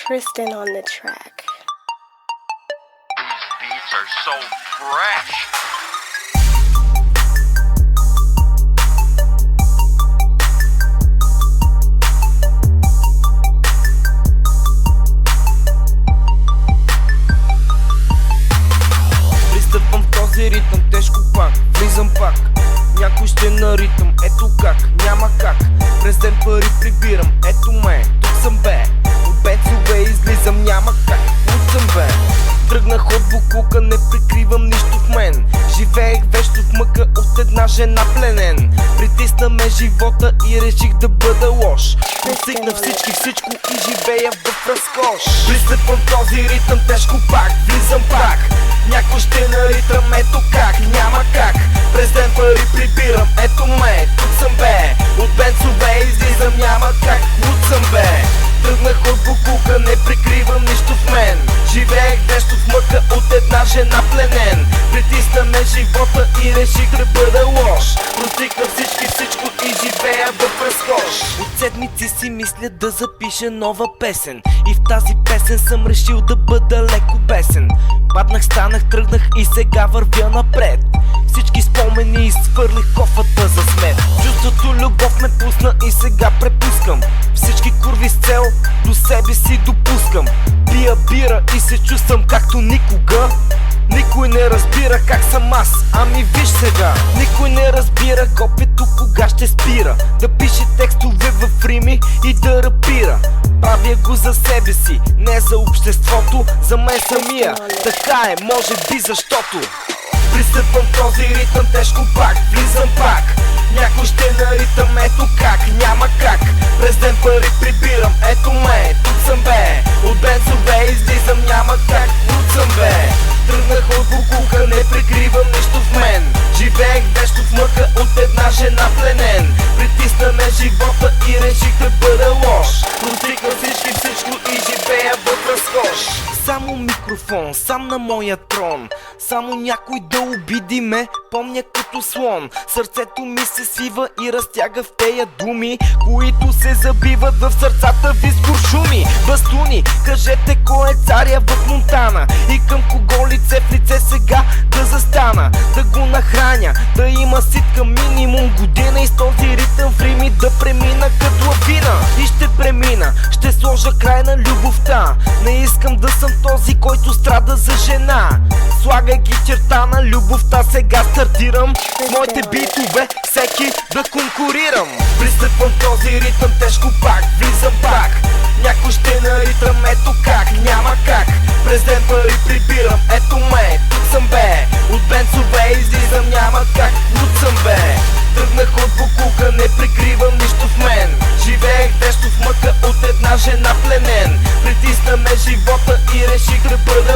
Tristan on the track. These beats are so fresh. Пристъпвам в този ритъм, тежко пак, влизам пак. Някой ще на ритъм, ето как, няма как. През ден пари прибирам, ето ме, тук съм бе. От бецове излизам, няма как, тук съм бе. Тръгнах от буклука, не прикривам нищо в мен. Живеех вещо в мъка от една жена пленен. Притисна ме живота и реших да бъда лош. Постигна всичко и живея в разкош. Пристъпвам този ритъм, тежко пак, влизам пак. Някой ще наритам, ето как, няма как. През ден пари прибирам, ето ме, тук съм бе. От бенцове излизам, няма как, луд съм бе. Тръгнах от буклука, не прикривам нищо в мен. Живеех нещо в мъка от една жена пленен. Притисна ме живота и реших да бъда лош. Простикна всичко и живея в разкош. От седмици си мисля да запиша нова песен. И в тази песен съм решил да бъда леко бесен. Паднах, станах, тръгнах и сега вървя напред. Всички спомени изхвърлих кофата за смет. Чувството любов ме пусна и сега препускам. Всички курви с цел до себе си допускам. Пия бира и се чувствам както никога. Никой не разбира как съм аз, ами виж сега. Никой не разбира копието кога ще спира. Да пише текстове в рими и да рапира. Правя го за себе си, не за обществото, за мен самия. Така е, може би защото пристъпвам този ритъм, тежко пак, влизам пак. Някой ще наритам, ето как, няма как. През ден пари прибирам, ето ме, тук съм бе. От бенцове излизам, няма как, тут съм бе. Тръгнах от буклука, не прикривам нищо в мен. Живеех вещо в мъка от една жена пленен. Притисна ме живота и реших да бъда лош. Простикна всичко и живея в разкош. Само микрофон, сам на моя трон. Само някой да обиди ме, помня като слон. Сърцето ми се свива и разтяга в тея думи, които се забиват в сърцата ви с куршуми. Бастуни, кажете кой е царя в Монтана и към кого лице в лице сега да застана. Да го нахраня, да има ситка минимум година и с този ритъм в рими да премина като лавина. И ще премина, ще сложа край на любовта. Не искам да съм този, който страда за жена. Слагайки черта на любовта, сега стартирам с моите битове, всеки да конкурирам. Пристъпвам този ритъм, тежко пак, влизам пак. Някой ще наритам, ето как, няма как. През ден пари прибирам, ето ме, тук съм бе. От бенцове излизам, няма как, луд съм бе. Тръгнах от буклука, не прикривам нищо в мен. Живеех нещо в мъка от една жена пленен. Притисна ме живота и реших да бъда